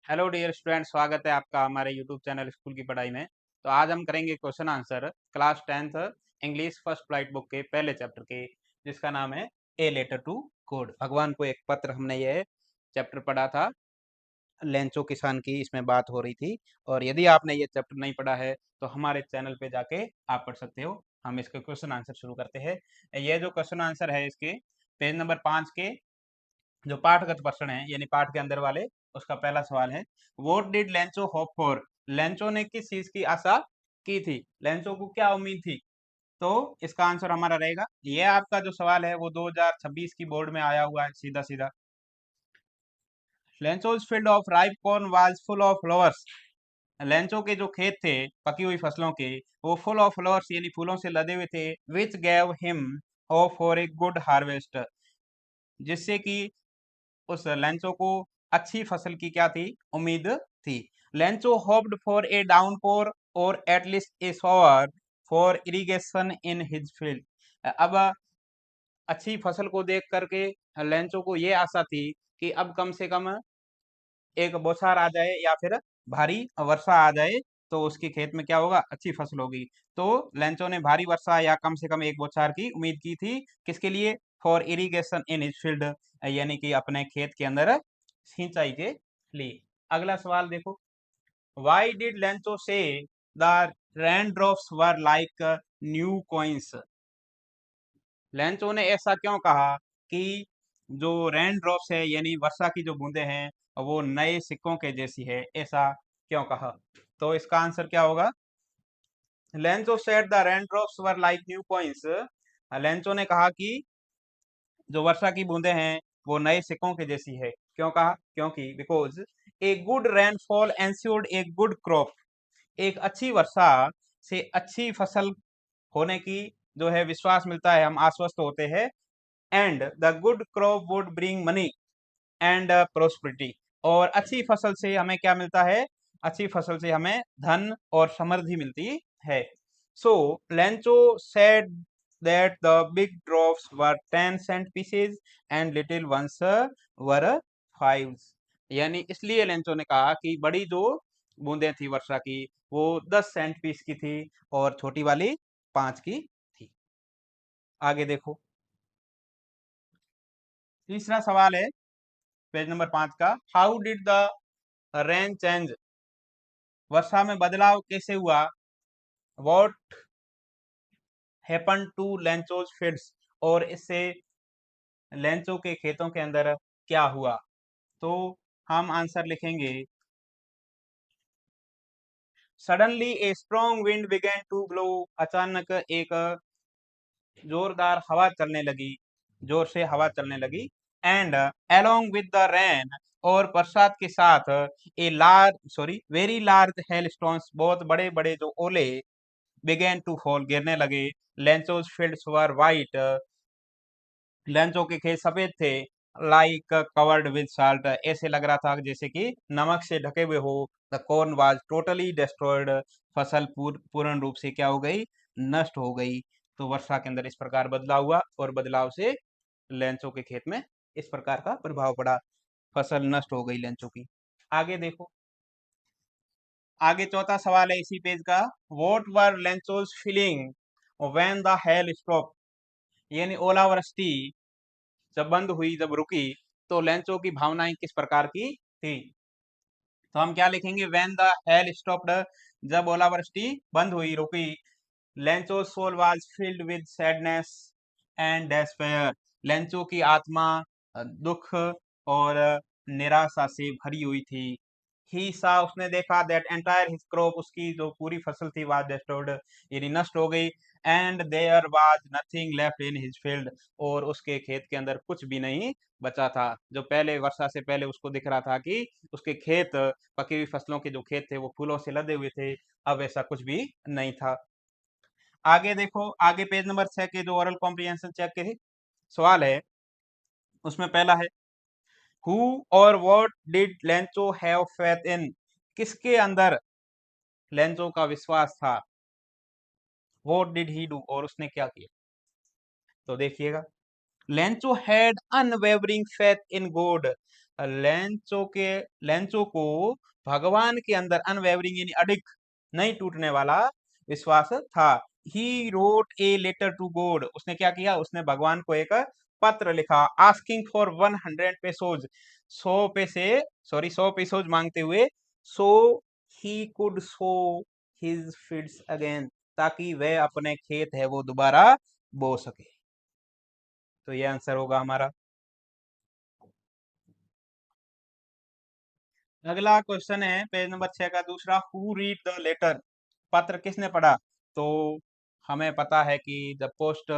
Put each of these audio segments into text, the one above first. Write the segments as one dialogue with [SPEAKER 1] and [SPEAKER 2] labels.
[SPEAKER 1] Hello dear student, स्वागत है आपका हमारे यूट्यूब चैनल स्कूल की पढ़ाई में। तो आज हम करेंगे question answer class 10th English first flight book के पहले चैप्टर के, जिसका नाम है ए लेटर टू गॉड, भगवान को एक पत्र। हमने ये चैप्टर पढ़ा था, लेंचो किसान की इसमें बात हो रही थी। और यदि आपने ये चैप्टर नहीं पढ़ा है तो हमारे चैनल पे जाके आप पढ़ सकते हो। हम इसके क्वेश्चन आंसर शुरू करते हैं। ये जो क्वेश्चन आंसर है इसके पेज नंबर 5 के जो पाठगत प्रश्न है यानी पाठ के अंदर वाले, उसका पहला सवाल है, what did Lencho hope for? Lencho ने किस चीज की आशा की थी? लेंचो को क्या उम्मीद थी? तो इसका आंसर हमारा रहेगा, ये आपका जो सवाल है वो 2026 की बोर्ड में आया हुआ है सीधा सीधा। Lencho's field of ripe corn was full of flowers. Lencho के जो खेत थे पकी हुई फसलों के, वो फुल ऑफ फ्लावर्स यानी फूलों से लदे हुए थे, which gave him hope for a good harvest, जिससे कि उस लेंचो को अच्छी फसल की क्या थी? उम्मीद थी। Lencho hoped for a downpour और at least a shower for irrigation in his field. अब अच्छी फसल को देख करके लेंचो को ये आशा थी कि अब कम से कम एक बौछार आ जाए या फिर भारी वर्षा आ जाए, तो उसके खेत में क्या होगा? अच्छी फसल होगी। तो लेंचो ने भारी वर्षा या कम से कम एक बौछार की उम्मीद की थी। किसके लिए? For irrigation in his field, यानी कि अपने खेत के अंदर सिंचाई के लिए। अगला सवाल देखो, वाई डिड लेंचो से the rain drops were like new coins? Lencho ने ऐसा क्यों कहा कि जो रेन ड्रॉप्स है यानी वर्षा की जो बूंदें हैं वो नए सिक्कों के जैसी है? ऐसा क्यों कहा? तो इसका आंसर क्या होगा? Lencho said the rain drops were like new coins. Lencho ने कहा कि जो वर्षा की बूंदें हैं वो नए सिक्कों के जैसी है। क्यों कहा? क्योंकि because a good rainfall ensured a good crop. एक अच्छी वर्षा से अच्छी फसल होने की जो है विश्वास मिलता है, हम आश्वस्त होते हैं। And the good crop would bring money and prosperity. और अच्छी फसल से हमें क्या मिलता है? अच्छी फसल से हमें धन और समृद्धि मिलती है। So Lencho said that the big drops were 10 cent pieces and little ones were 5। यानी इसलिए लेंचो ने कहा कि बड़ी जो बूंदें थी वर्षा की वो 10 सेंट पीस की थी और छोटी वाली 5 की थी। आगे देखो, तीसरा सवाल है पेज नंबर 5 का, how did the rain change? वर्षा में बदलाव कैसे हुआ? What happen to Lencho's fields? और इससे लेंचो के खेतों के अंदर क्या हुआ? तो हम आंसर लिखेंगे, suddenly a strong wind began to blow. अचानक एक जोरदार हवा चलने लगी, जोर से हवा चलने लगी। And along with the rain, और बरसात के साथ a large sorry very large hail stones, बहुत बड़े बड़े जो ओले, बिगेन टू फॉल, गिरने लगे। लेंचोज फील्ड्स वर वाइट, लेंचो के खेत सफेद थे। लाइक कवर्ड विद साल्ट, ऐसे लग रहा था जैसे कि नमक से ढके हुए हो। The corn was totally destroyed, फसल पूर्ण रूप से क्या हो गई? नष्ट हो गई। तो वर्षा के अंदर इस प्रकार बदलाव हुआ और बदलाव से लेंचो के खेत में इस प्रकार का प्रभाव पड़ा, फसल नष्ट हो गई लेंचो की। आगे देखो, आगे चौथा सवाल है इसी पेज का, what were Lencho's feeling when the hell stop? यानी ओलावृष्टि जब बंद हुई, जब रुकी, तो लेंचो की भावनाएं किस प्रकार की थी? तो हम क्या लिखेंगे, व्हेन द हेल स्टॉप्ड, जब ओलावृष्टि बंद हुई, रुकी। Lencho soul was filled with sadness and despair, Lencho की आत्मा दुख और निराशा से भरी हुई थी। ही सा, उसने देखा, दैट एंटायर हिज क्रॉप, उसकी जो पूरी फसल थी वाज डिस्ट्रॉयड, यानी नष्ट हो गई। And there was nothing left in his field, और उसके खेत के अंदर कुछ भी नहीं बचा था। जो पहले वर्षा से पहले उसको दिख रहा था कि उसके खेत, पकी हुई फसलों के जो खेत थे वो फूलों से लदे हुए थे, अब ऐसा कुछ भी नहीं था। आगे देखो, आगे पेज नंबर 6 के जो ओरल कॉम्प्रिहेंशन चेक के सवाल है उसमें पहला है, हु और what did Lencho have faith in? किसके अंदर लेंचो का विश्वास था? व्हाट डिड ही डू, और उसने क्या किया? तो देखिएगा, Lencho had unwavering faith in God, Lencho के लेंचो को भगवान के अंदर अनवेवरिंग यानी अडिग नहीं टूटने वाला विश्वास था। He wrote a letter to God, उसने क्या किया, उसने भगवान को एक पत्र लिखा, आस्किंग फॉर 100 पेसोज, 100 पैसे, सॉरी 100 पेसोज मांगते हुए, so he could sow his fields again, ताकि वह अपने खेत है वो दोबारा बो सके। तो ये आंसर होगा हमारा। अगला क्वेश्चन है पेज नंबर 6 का दूसरा, हु रीड द लेटर, पत्र किसने पढ़ा। तो हमें पता है कि द पोस्ट,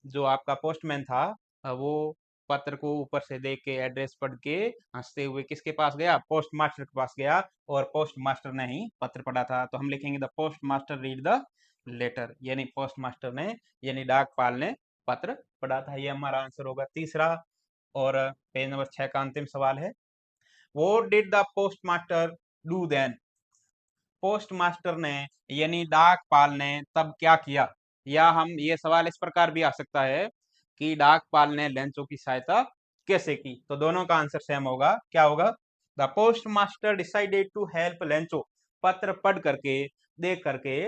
[SPEAKER 1] जो आपका पोस्टमैन था, वो पत्र को ऊपर से देख के एड्रेस पढ़ के हंसते हुए किसके पास गया, पोस्ट मास्टर के पास गया, और पोस्ट मास्टर ने ही पत्र पढ़ा था। तो हम लिखेंगे the post master read the letter, यानी पोस्ट मास्टर ने यानी डाकपाल ने पत्र पढ़ा था। ये हमारा आंसर होगा तीसरा। और पेज नंबर 6 का अंतिम सवाल है, What did the postmaster do then? Post master ने यानी डाकपाल ने तब क्या किया, या हम ये सवाल इस प्रकार भी आ सकता है कि डाकपाल ने लेंचो की सहायता कैसे की। तो दोनों का आंसर सेम होगा, क्या होगा, the post master decided to help Lencho, पत्र पढ़ करके देख करके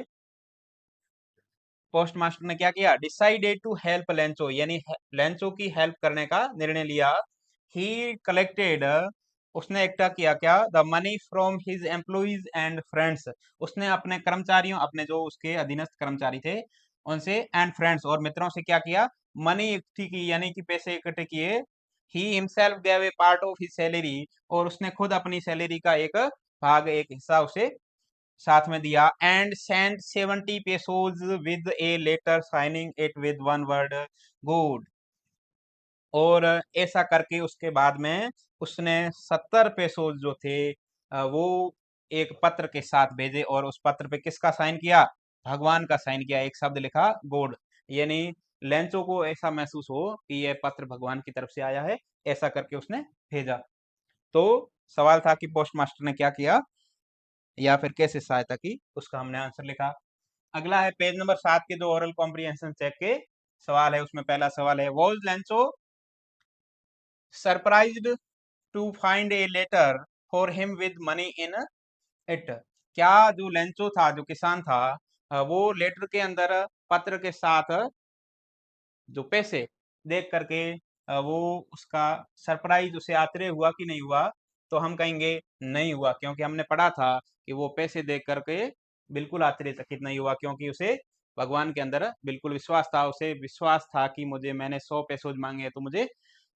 [SPEAKER 1] पोस्ट मास्टर ने क्या किया, डिसाइडेड टू हेल्प लेंचो यानी लेंचो की हेल्प करने का निर्णय लिया। ही कलेक्टेड, उसने इकट्ठा किया क्या, the money from his employees and friends, उसने अपने कर्मचारियों, अपने जो उसके अधीनस्थ कर्मचारी थे उनसे, एंड फ्रेंड्स और मित्रों से क्या किया, मनी इकट्ठी की यानी कि पैसे इकट्ठे किए। He himself gave a part of his salary, और उसने खुद अपनी सैलरी का एक भाग, एक हिस्सा उसे साथ में दिया, and send 70 pesos with a letter signing it with one word good, और ऐसा करके उसके बाद में उसने 70 पेसोज जो थे, वो एक पत्र के साथ भेजे, और उस पत्र पे किसका साइन किया, भगवान का साइन किया, एक शब्द लिखा गॉड, यानी लेंचो को ऐसा महसूस हो कि यह पत्र भगवान की तरफ से आया है, ऐसा करके उसने भेजा। तो सवाल था कि पोस्ट मास्टर ने क्या किया या फिर कैसे सहायता की, उसका हमने आंसर लिखा। अगला है पेज नंबर 7 के जो ओरल कॉम्प्रिहेंशन चेक के सवाल है, उसमें पहला सवाल है, was Lencho surprised to find a letter for him with money in it, क्या जो लेंचो था, जो किसान था, वो लेटर के अंदर पत्र के साथ जो पैसे देख करके वो उसका सरप्राइज, उसे आश्चर्य हुआ कि नहीं हुआ। तो हम कहेंगे नहीं हुआ, क्योंकि हमने पढ़ा था कि वो पैसे देख करके बिल्कुल आश्चर्यचकित नहीं हुआ, क्योंकि उसे भगवान के अंदर बिल्कुल विश्वास था, उसे विश्वास था कि मुझे, मैंने 100 पेसोज मांगे हैं तो मुझे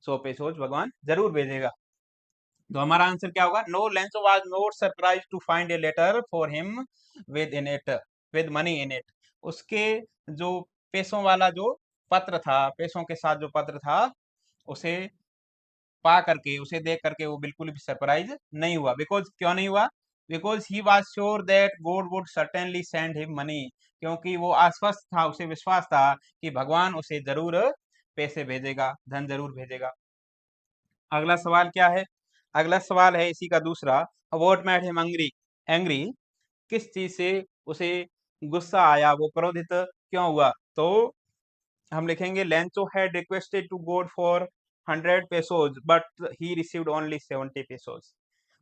[SPEAKER 1] 100 पेसोज भगवान जरूर भेजेगा। तो हमारा आंसर क्या होगा, no Lencho was not surprise to find a letter for him with in it, with money in it, उसके जो पैसों वाला जो पत्र था, पैसों के साथ जो पत्र था, उसे पा करके, उसे देख करके वो बिल्कुल भी सरप्राइज नहीं हुआ। बिकॉज क्यों नहीं हुआ, because he was sure that God would certainly send him money, क्योंकि वो आश्वस्त था, उसे विश्वास था कि भगवान उसे जरूर पैसे भेजेगा, धन जरूर भेजेगा। अगला सवाल क्या है, अगला सवाल है इसी का दूसरा, what made him angry, angry किस चीज से उसे गुस्सा आया, वो क्रोधित क्यों हुआ। तो हम लिखेंगे Lencho had requested to God for 100 pesos but he received only 70 pesos,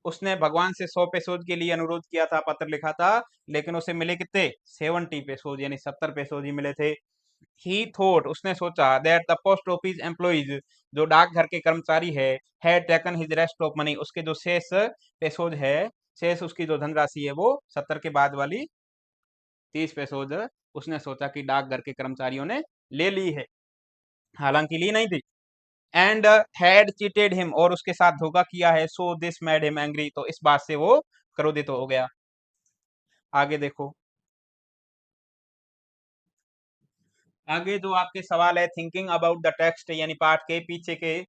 [SPEAKER 1] उसने भगवान से 100 पेसोज के लिए अनुरोध किया था, पत्र लिखा था, लेकिन उसे मिले कितने, 70 पेसोज यानी 70 पेसोज ही मिले थे। ही थॉट, उसने सोचा, that the post office employees, जो डाकघर के कर्मचारी है, had taken his rest of money, उसके जो शेष पेसोज है, शेष उसकी जो धनराशि है वो 70 के बाद वाली 30 पेसोज, उसने सोचा कि डाकघर के कर्मचारियों ने ले ली है, हालांकि ली नहीं थी। एंड हैड चीटेड हिम, और उसके साथ धोखा किया है, so this made him angry, तो इस बात से वो क्रोधित हो गया। आगे देखो, आगे जो आपके सवाल है, थिंकिंग अबाउट द टेक्स्ट, यानी पाठ के पीछे के,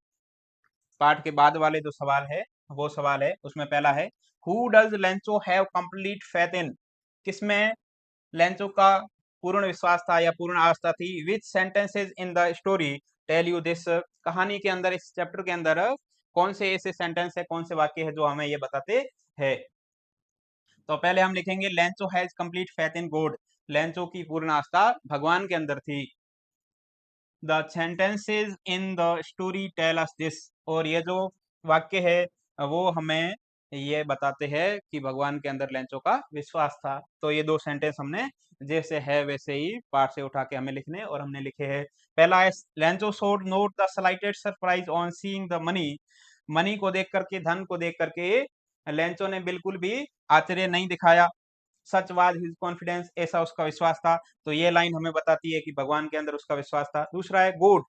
[SPEAKER 1] पाठ के बाद वाले जो सवाल है, वो सवाल है, उसमें पहला है, who does Lencho have complete faith इन, किसमें लेंचो का पूर्ण विश्वास था या पूर्ण आस्था थी, which sentences in the story tell you this, कहानी के अंदर, इस चैप्टर के अंदर कौन से ऐसे सेंटेंस है, कौन से वाक्य है जो हमें ये बताते हैं। तो पहले हम लिखेंगे Lencho has complete faith in God, Lencho की पूर्ण आस्था भगवान के अंदर थी। The sentences in the story tell us this, और ये जो वाक्य है वो हमें ये बताते हैं कि भगवान के अंदर लेंचो का विश्वास था। तो ये दो सेंटेंस हमने जैसे है वैसे ही पाठ से उठा के हमें लिखने, और हमने लिखे हैं। पहला है, Lencho showed not the slightest surprise on seeing the money. Money को देख करके, धन को देख करके लेंचो ने बिल्कुल भी आश्चर्य नहीं दिखाया। सच वाज हिज कॉन्फिडेंस, ऐसा उसका विश्वास था। तो ये लाइन हमें बताती है कि भगवान के अंदर उसका विश्वास था। दूसरा है, गुड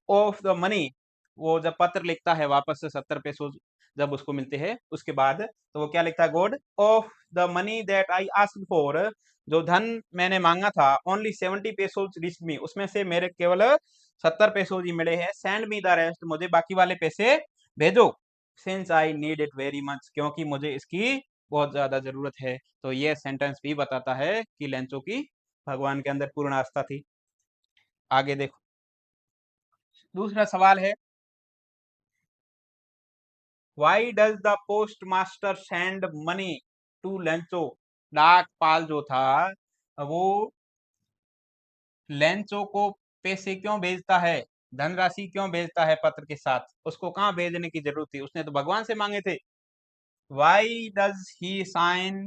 [SPEAKER 1] ऑफ द मनी। वो जब पत्र लिखता है वापस से 70 पैसे जब उसको मिलते हैं उसके बाद, तो वो क्या लिखता है, God of the money that I asked for. जो धन मैंने मांगा था, ओनली 70 पेसोज रिच मी, उसमें से मेरे केवल 70 पैसोज ही मिले हैं। सेंड मी द रेस्ट, मुझे बाकी वाले पैसे भेजो। Since I need it very much, क्योंकि मुझे इसकी बहुत ज्यादा जरूरत है। तो ये सेंटेंस भी बताता है कि लेंचो की भगवान के अंदर पूर्ण आस्था थी। आगे देखो, दूसरा सवाल है, why does the post master send money to Lencho. डाकपाल जो था वो लेंचो को पैसे क्यों भेजता है, धनराशि क्यों भेजता है पत्र के साथ, उसको कहाँ भेजने की जरूरत थी, उसने तो भगवान से मांगे थे। Why does he sign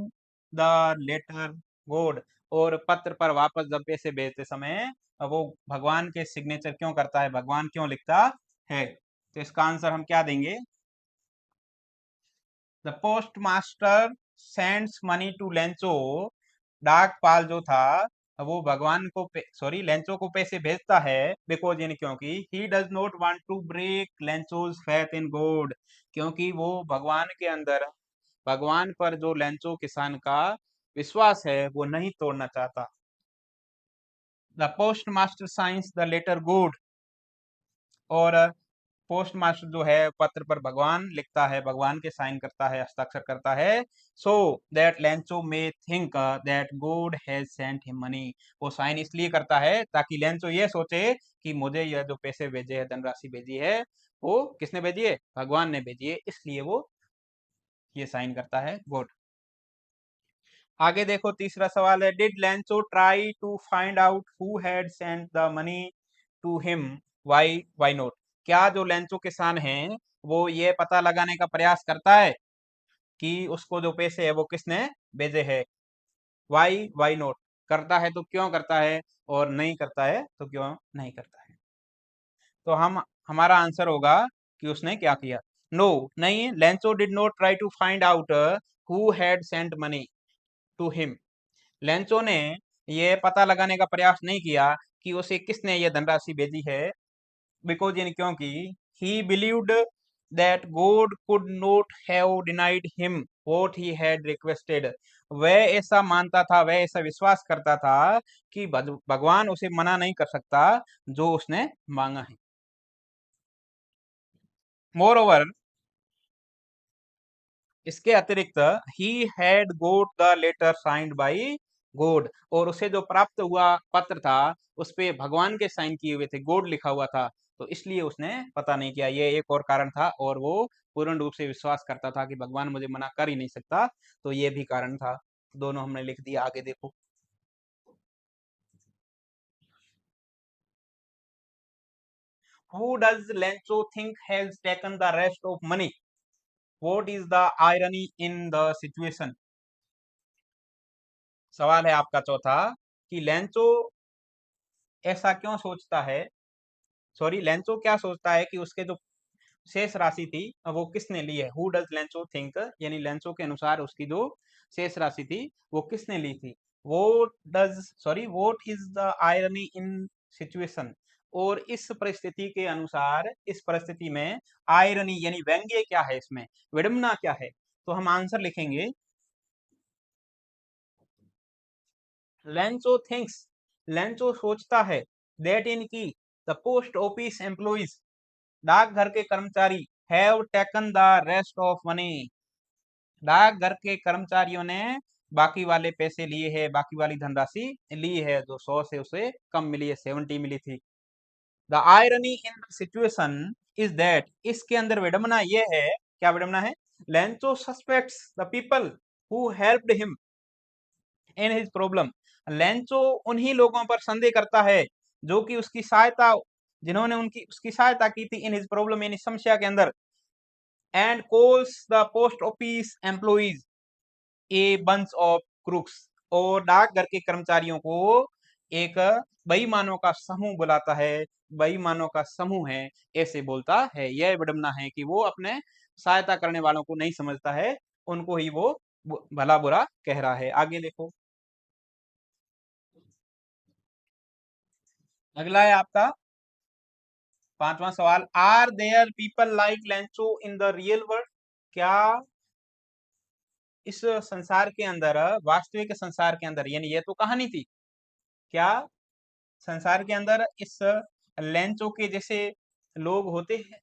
[SPEAKER 1] the letter God. और पत्र पर वापस जब पैसे भेजते समय वो भगवान के सिग्नेचर क्यों करता है, भगवान क्यों लिखता है। तो इसका आंसर हम क्या देंगे, the post master sends money to Lencho. डाकपाल जो था वो भगवान को सॉरी लेंचो को पैसे भेजता है, बिकॉज यानी क्योंकि he does not want to break Lencho's faith in God. क्योंकि वो भगवान के अंदर, भगवान पर जो लेंचो किसान का विश्वास है वो नहीं तोड़ना चाहता। The post master science the letter good. और पोस्ट मास्टर जो है पत्र पर भगवान लिखता है, भगवान के साइन करता है, हस्ताक्षर करता है। So that Lencho may think that God has sent him money. वो साइन इसलिए करता है ताकि लेंचो ये सोचे कि मुझे यह जो पैसे भेजे है, धनराशि भेजी है, वो किसने भेजी है, भगवान ने भेजी है, इसलिए वो ये साइन करता है गॉड। आगे देखो, तीसरा सवाल है, did Lencho try to find out who had sent the money to him, why not. क्या जो लेंचो किसान है वो ये पता लगाने का प्रयास करता है कि उसको जो पैसे है वो किसने भेजे है। वाई नॉट, करता है तो क्यों करता है, और नहीं करता है तो क्यों नहीं करता है। तो हम, हमारा आंसर होगा कि उसने क्या किया। नो, नहीं, Lencho did not try to find out who had sent money to him. Lencho ने ये पता लगाने का प्रयास नहीं किया कि उसे किसने ये धनराशि भेजी है, बिकॉज यानी क्योंकि ही believed that God could not have denied him what he had requested. वह ऐसा मानता था, वह ऐसा विश्वास करता था कि भगवान उसे मना नहीं कर सकता जो उसने मांगा है। मोर ओवर, इसके अतिरिक्त he had got the letter signed by God. और उसे जो प्राप्त हुआ पत्र था उस पे भगवान के साइन किए हुए थे, गॉड लिखा हुआ था। तो इसलिए उसने पता नहीं किया, ये एक और कारण था। और वो पूर्ण रूप से विश्वास करता था कि भगवान मुझे मना कर ही नहीं सकता, तो ये भी कारण था। दोनों हमने लिख दिया। आगे देखो, who does Lencho think has taken the rest of money, what is the irony in the situation. सवाल है आपका चौथा, कि लेंचो ऐसा क्यों सोचता है, सॉरी लेंचो क्या सोचता है कि उसके जो शेष राशि थी वो किसने ली है। हु डज लेंचो थिंक, यानी लेंचो के अनुसार उसकी जो शेष राशि थी वो किसने ली थी। वो does sorry what is the irony in situation. और इस परिस्थिति के अनुसार, इस परिस्थिति में आयरनी यानी व्यंग्य क्या है, इसमें विडंबना क्या है। तो हम आंसर लिखेंगे, लेंचो थिंक्स, लेंचो सोचता है, दैट इन की द पोस्ट ऑफिस एम्प्लॉइज, डाकघर के कर्मचारी, have taken the rest of money, डाकघर के कर्मचारियों ने बाकी वाले पैसे लिए हैं, बाकी वाली धनराशि ली है, जो 100 से उसे कम मिली है, 70 मिली थी। The irony in situation is that, इसके अंदर विडंबना ये है, क्या विडंबना है, Lencho suspects the people who helped him in his problem. Lencho उन्हीं लोगों पर संदेह करता है जो कि उसकी सहायता, जिन्होंने उनकी उसकी सहायता की थी इन हिज प्रॉब्लम, यानी समस्या के अंदर। And calls the post office employees A bunch of crooks, और डाकघर के कर्मचारियों को एक बेईमानों का समूह बुलाता है, बेईमानों का समूह है ऐसे बोलता है। यह विडंबना है कि वो अपने सहायता करने वालों को नहीं समझता है, उनको ही वो भला बुरा कह रहा है। आगे देखो, अगला है आपका 5वां सवाल, are there people like Lencho in the real world? क्या इस संसार के अंदर, वास्तविक संसार के अंदर, यानी ये तो कहानी थी, क्या संसार के अंदर इस लेंचो के जैसे लोग होते हैं?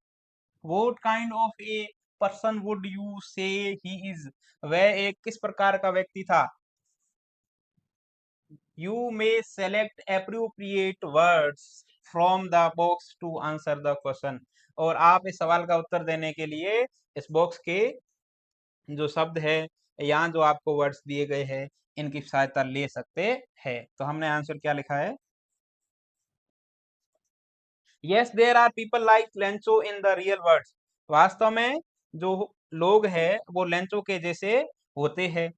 [SPEAKER 1] What kind of a person would you से ही इज? वह एक किस प्रकार का व्यक्ति था? You may select appropriate words from the box to answer the question, और आप इस सवाल का उत्तर देने के लिए इस बॉक्स के जो शब्द है, यहाँ जो आपको वर्ड्स दिए गए हैं, इनकी सहायता ले सकते हैं। तो हमने आंसर क्या लिखा है? Yes there are people like Lencho in the real world. वास्तव में जो लोग हैं वो लेंचो के जैसे होते हैं।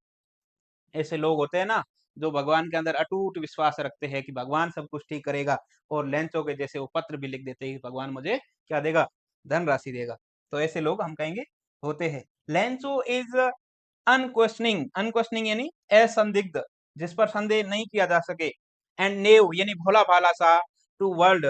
[SPEAKER 1] ऐसे लोग होते हैं ना जो भगवान के अंदर अटूट विश्वास रखते हैं कि भगवान सब कुछ ठीक करेगा, और लेंचो के जैसे वो पत्र भी लिख देते हैं कि भगवान मुझे क्या देगा? धनराशि देगा। तो ऐसे लोग हम कहेंगे होते हैं। लेंचो इज अनक्वेश्चनिंग, अनक्वेश्चनिंग यानी असंदिग्ध, जिस पर संदेह नहीं किया जा सके, एंड नेव यानी भोला भाला सा, टू वर्ल्ड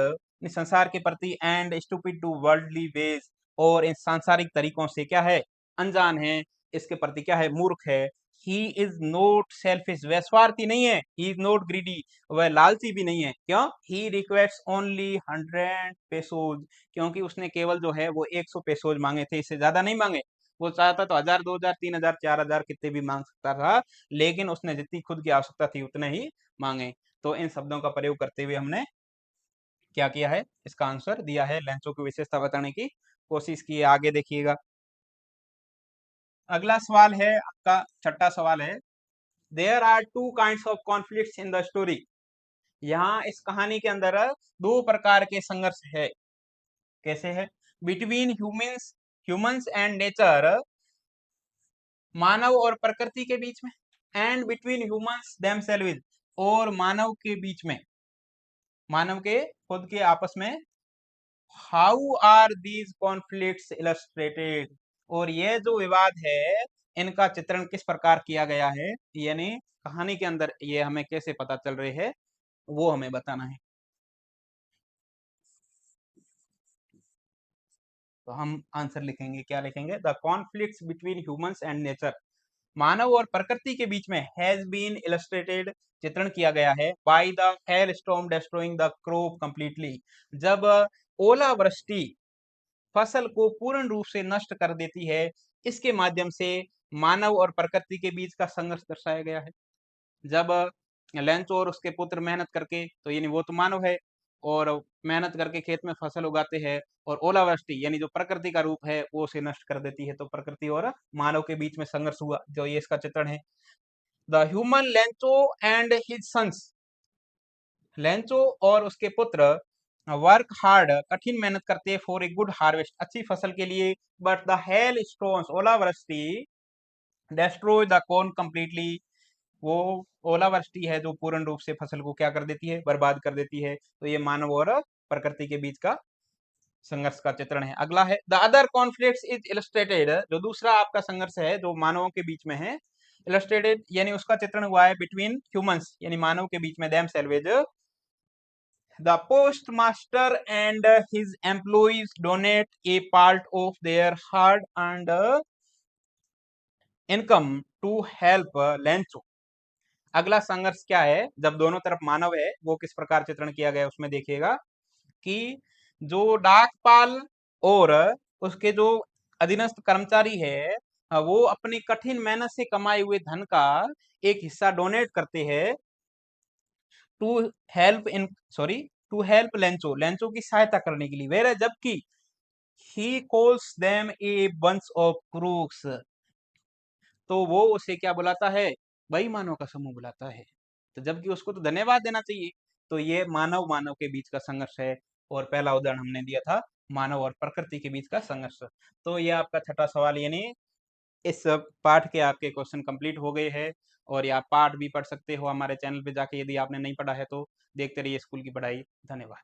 [SPEAKER 1] संसार के प्रति, and stupid to worldly ways, और इन सांसारिक तरीकों से क्या है? अनजान है, इसके प्रति क्या है? मूर्ख है। ही इज नॉट सेल्फिश, वह स्वार्थी नहीं है। ही इज नॉट ग्रीडी, वह लालची भी नहीं है। क्यों? ही रिक्वेस्ट ओनली 100 पेसोज, क्योंकि उसने केवल जो है वो 100 पेसोज मांगे थे, इससे ज्यादा नहीं मांगे। वो चाहता तो 1000, 2000, 3000, 4000 कितने भी मांग सकता था, लेकिन उसने जितनी खुद की आवश्यकता थी उतने ही मांगे। तो इन शब्दों का प्रयोग करते हुए हमने क्या किया है? इसका आंसर दिया है, लेंसों की विशेषता बताने की कोशिश की है। आगे देखिएगा, अगला सवाल है आपका, छठा सवाल है, there are two kinds of conflicts in the story. यहाँ इस कहानी के अंदर दो प्रकार के संघर्ष है। कैसे है? Between humans, humans and nature, मानव और प्रकृति के बीच में, एंड बिटवीन ह्यूमंस देमसेल्व्स, और मानव के बीच में, मानव के खुद के आपस में। How are these conflicts illustrated, और ये जो विवाद है इनका चित्रण किस प्रकार किया गया है, यानी कहानी के अंदर ये हमें कैसे पता चल रहे हैं, वो हमें बताना है। तो हम आंसर लिखेंगे, क्या लिखेंगे? The conflicts between humans and nature, मानव और प्रकृति के बीच में, हैज बीन इलस्ट्रेटेड, चित्रण किया गया है, by the hail storm destroying the crop completely, जब ओलावृष्टि फसल को पूर्ण रूप से नष्ट कर देती है, इसके माध्यम से मानव और प्रकृति के बीच का संघर्ष दर्शाया गया है। जब लेंचो और उसके पुत्र मेहनत करके, तो यानी वो तो मानव है, और मेहनत करके खेत में फसल उगाते हैं, और ओलावृष्टि यानी जो प्रकृति का रूप है वो उसे नष्ट कर देती है, तो प्रकृति और मानव के बीच में संघर्ष हुआ, जो ये इसका चित्रण है। The human Lencho and his sons, Lencho और उसके पुत्र वर्क हार्ड, कठिन मेहनत करते हैं, फॉर ए गुड हार्वेस्ट, अच्छी फसल के लिए, बट द हेल स्टोन्स, ओलावृष्टि, डेस्ट्रॉय द कॉर्न कंप्लीटली, वो ओलावृष्टि है जो पूर्ण रूप से फसल को क्या कर देती है? बर्बाद कर देती है। तो ये मानव और प्रकृति के बीच का संघर्ष का चित्रण है। अगला है, the other conflicts is illustrated, जो दूसरा आपका संघर्ष है जो मानवों के बीच में है, इलस्ट्रेटेड यानी उसका चित्रण हुआ है बिटवीन ह्यूमंस यानी मानव के बीच में, them salvage, the postmaster and his employees donate a part of their hard-earned income to help Lencho. अगला संघर्ष क्या है? जब दोनों तरफ मानव है, वो किस प्रकार चित्रण किया गया उसमें देखिएगा कि जो डाकपाल और उसके जो अधीनस्थ कर्मचारी है, वो अपनी कठिन मेहनत से कमाए हुए धन का एक हिस्सा डोनेट करते हैं to help in, sorry, to help Lencho, Lencho की सहायता करने के लिए, वेर जबकि he calls them a bunch of crooks, तो वो उसे क्या बुलाता है? बेईमानों का समूह बुलाता है। तो जबकि उसको तो धन्यवाद देना चाहिए। तो ये मानव मानव के बीच का संघर्ष है, और पहला उदाहरण हमने दिया था मानव और प्रकृति के बीच का संघर्ष। तो ये आपका छठा सवाल यानी इस पाठ के आपके क्वेश्चन कंप्लीट हो गए हैं और ये आप पाठ भी पढ़ सकते हो हमारे चैनल पे जाके यदि आपने नहीं पढ़ा है तो। देखते रहिए स्कूल की पढ़ाई। धन्यवाद।